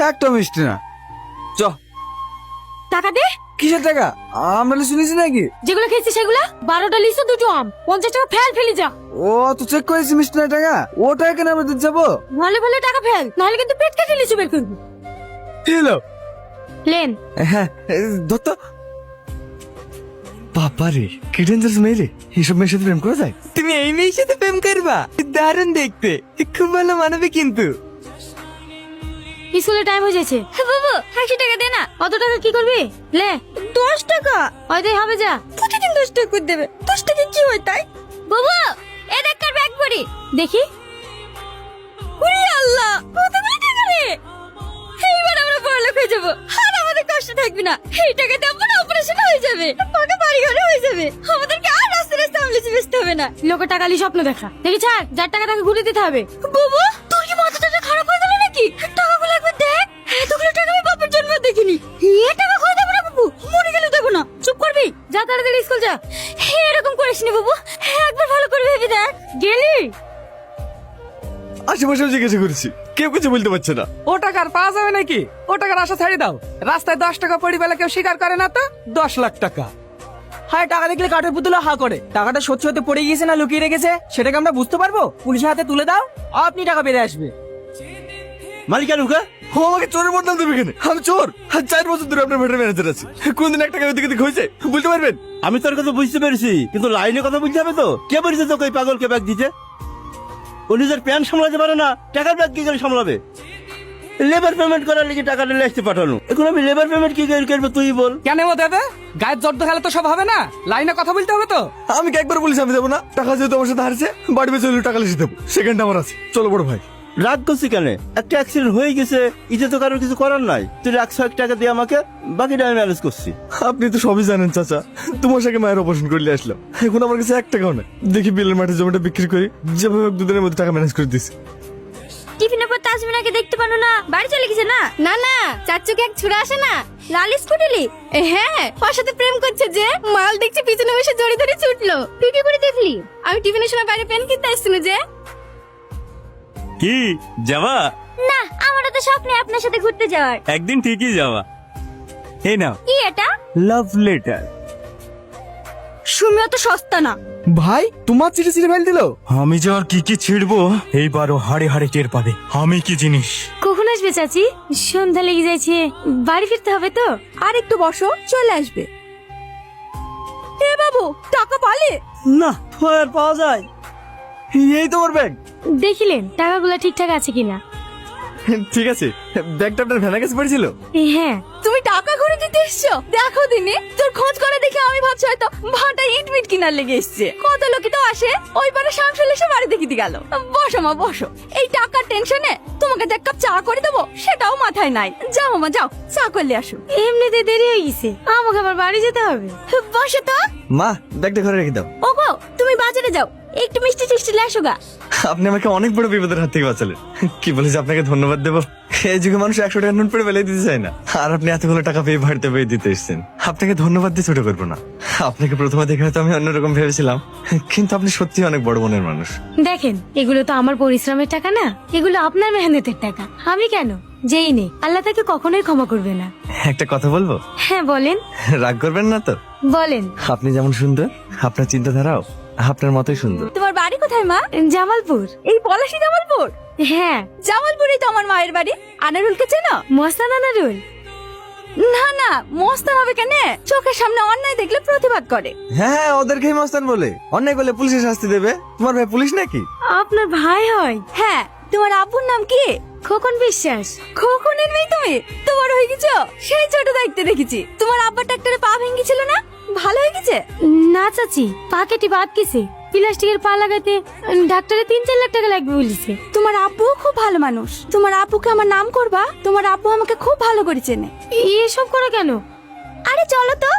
একটা মিষ্টি না। চ। টাকা দে। কিসের টাকা? আমরা শুনেছি নাকি? যেগুলো খেয়েছি সেগুলো 12টা লিচু 2টো আম 50 টাকা ফেলি যা। ও তো চেক করেছি মিষ্টি না টাকা, ও টাকা কেন আমরা দিতে যাবো? ভালো ভালো টাকা ফেল, নাহলে কিন্তু পেট কেটে লিচু বের করবো। হ্যালো। লেন। হ্যাঁ দত্ত। বাবা রে, কি ডেঞ্জারাস মেয়ে রে, এইসব মেয়ের সাথে প্রেম করা যায়? তুমি এই মেয়ের সাথে প্রেম করবা? দারুণ দেখতে, খুব ভালো মানাবে কিন্তু। স্কুলে টাইম হয়ে যাচ্ছে। বাবু 100 টাকা দে না। অত টাকা কি করবি? লে 10 টাকা হয়তোই হবে, যা। প্রতিদিন 10 টাকা করে দেবে, 10 টাকা কি হয় তাই? বাবু এ দেখ কার ব্যাগ ভরি দেখি। ওরে আল্লাহ, কতগুলো টাকা রে! এইবার আমরা বড়লোক হয়ে যাবো, আর আমাদের কষ্ট থাকবে না। এই টাকাতে আমার অপারেশন হয়ে যাবে, পাকা বাড়ি ঘরে হয়ে যাবে, আমাদেরকে আর রাস্তা রাস্তা আমলেছি বেচতে হবে না। লোকের টাকা লি স্বপ্ন দেখা দেখি, ছাড়, যার টাকা তাকে ঘুরে দিতে হবে। বাবু তোর কি মাথাটা খারাপ হয়ে গেল নাকি? টাকাগুলো একবার দেখ, এতগুলো টাকা আমি বাপের জন্ম দেখিনি। এ টাকা খোয়া যাবে না বাবু, মরে গেলে দেবো না। চুপ করবি, যা তাড়াতাড়ি স্কুল যা। এরকম করিস নি বাবু, একবার ভালো করে ভেবে দেখ। গেলি আশেপাশেও জিজ্ঞাসা করেছি, কেউ কিছু বলতে পারছে না। ও টাকা আর পাওয়া যাবে নাকি? ও টাকার আশা ছেড়ে দাও। রাস্তায় 10 টাকা পড়ি বেলা কেউ স্বীকার করে না তো 10 লাখ টাকা। হ্যাঁ, টাকা দেখলে কাঠের পুতুলা হা করে। টাকাটা সত্যি হতে পড়ে গিয়েছে না লুকিয়ে রেখেছে সেটাকে আমরা বুঝতে পারবো? পুলিশের হাতে তুলে দাও, আপনি টাকা বেড়ে আসবে। মালিকার হুকা, ও আমাকে চোরের বদনাম দেবে কেন? আমি চোর? 4 বছর ধরে আপনার ভেটার ম্যানেজার আছি, কোনদিন এক টাকা ওদিকে হয়েছে বলতে পারবেন? আমি তোর কথা বুঝতে পেরেছি, কিন্তু লাইনে কথা বুঝতে হবে তো। কে বলেছে তোকে ওই পাগলকে ব্যাগ দিতে? ও নিজের প্যান্ট সামলাতে পারে না, টাকার ব্যাগ কি করে সামলাবে? লেবার পেমেন্ট করার লিগে টাকাটা আসতে পাঠানো, এখন আমি লেবার পেমেন্ট কি করে করবো তুই বল? কেন ও দেবে? গায়ের জর্দ খেলে তো সব হবে না, লাইনে কথা বলতে হবে তো। আমি কি একবার বলেছি আমি দেবো না? টাকা যেহেতু আমার সাথে হারছে, বাড়ি বেঁচে হলেও টাকা লিখে দেবো, সেকেন্ড আমার আছে। চলো বড় ভাই। রাগ করছি কেন? একটা অ্যাক্সিডেন্ট হয়ে গেছে, ইতে তো কারোর কিছু করার নাই। তুই 100 টাকা দিয়ে আমাকে, বাকিটা আমি ম্যানেজ করছি। আপনি তো সবই জানেন চাচা, তোমার সাথে মায়ের অপারেশন করলে আসলাম, এখন আমার কাছে 1 টাকাও নেই। দেখি বিলের মাঠে জমিটা বিক্রি করি, যেভাবে হোক 2 দিনের মধ্যে টাকা ম্যানেজ করে দিছি। টিফিনের পর তাজমিনাকে দেখতে পানো না? বাড়ি চলে গেছে না? না না, চাচুকে এক ছুড়ে আসে না, লাল স্কুটিলি। হ্যাঁ, ওর সাথে প্রেম করছে যে, মাল দেখছে পিছনে বসে জড়ি ধরে ছুটলো। তুই কি করে দেখলি? আমি টিফিনের সময় বাইরে পেন কিনতে আসছিল যে। কি যাবা? না, আমারও তো স্বপ্নে আপনার সাথে ঘুরতে যাওয়ার। একদিন ঠিকই যাবা। এই নাও কি এটা? Love letter. সুমিও তো সস্তা না। ভাই তোমার চিঠি চিঠি ফাইল দিলো? আমি যে আর কি কি ছিড়বো এইবারও হাড়ে হাড়ে টের পাবে আমি কি জিনিস। কখন আসবে চাচি? সন্ধ্যা লেগে যাচ্ছে, বাড়ি ফিরতে হবে তো। আর একটু বসো, চলে আসবে। এ বাবু, টাকা পালে? না, আর পাওয়া যায়? এই তোমার ব্যাগ? দেখিলেন টাকাগুলো ঠিকঠাক আছে কিনা? ঠিক আছে, ব্যাগটা আপনার ভ্যানের কাছে পড়েছিল? হ্যাঁ। তুমি টাকা ঘুরে দিতে এসছো? দেখো দিনে তোর খোঁজ করে দেখে আমি ভাবছি হয়তো ভাটা ইট মিট কিনার লেগে এসছে। কত লোকই তো আসে, ওই পারে শামসুল এসে বাড়ি দেখিতে গেল। বসো মা বসো, এই টাকার টেনশনে তোমাকে যে এক কাপ চা করে দেবো সেটাও মাথায় নাই। যাও মা যাও, চা করলে আসো। এমনিতে দেরি হয়ে গেছে, আমাকে আবার বাড়ি যেতে হবে। বসো তো। মা ব্যাগটা ঘরে রেখে দাও। ওগো, তুমি বাজারে যাও, একটু মিষ্টি টিষ্টি লেসো গা। আপনি আমাকে অনেক বড় বিপদের হাত থেকে বাঁচালেন, কি বলেছি আপনাকে ধন্যবাদ দেবো? এই যুগে মানুষ 100 টাকা নোট পড়ে বেলে দিতে চায় না, আর আপনি এতগুলো টাকা পেয়ে বাড়িতে পেয়ে দিতে এসেছেন। আপনাকে ধন্যবাদ দিয়ে ছোট করবো না। আপনাকে প্রথমে দেখে হয়তো আমি অন্যরকম ভেবেছিলাম, কিন্তু আপনি সত্যি অনেক বড় মনের মানুষ। দেখেন, এগুলো তো আমার পরিশ্রমের টাকা না, এগুলো আপনার মেহনতের টাকা। আমি কেন যেই নেই, আল্লাহ তাকে কখনোই ক্ষমা করবে না। একটা কথা বলবো? হ্যাঁ বলেন। রাগ করবেন না তো? বলেন। আপনি যেমন সুন্দর, আপনার চিন্তাধারাও আপনার মতোই সুন্দর। তোমার বাড়ি কোথায় মা? জামালপুর। এই পলাশী জামালপুর? হ্যাঁ, জামালপুরই তো আমার মায়ের বাড়ি। আনারুলকে চেনো? মস্তান আনারুল? না না, মস্তান হবে কেন? চোখের সামনে অন্যায় দেখলে প্রতিবাদ করে। হ্যাঁ, ওদেরকেই মস্তান বলে। অন্যায় করলে পুলিশের শাস্তি দেবে। তোমার ভাই পুলিশ নাকি? আপনার ভাই হয়? হ্যাঁ। তোমার আব্বুর নাম কি? খোকন বিশ্বাস। খোকনের মেয়ে তুমি? তোমার হয়ে গেছো? সেই ছোট দায়িত্বে দেখেছি। তোমার আব্বার ডাক্তারে পা ভেঙেছিল না? ভালো হয়ে গেছে? না চাচি, পা কেটে বাদ গেছে। প্লাস্টিকের পা লাগাতে ডাক্তারে 3-4 লাখ টাকা লাগবে বলেছে। তোমার আব্বু খুব ভালো মানুষ। তোমার আব্বুকে আমার নাম করবা, তোমার আব্বু আমাকে খুব ভালো করে চেনে। এসব করো কেন? আরে চলো তো,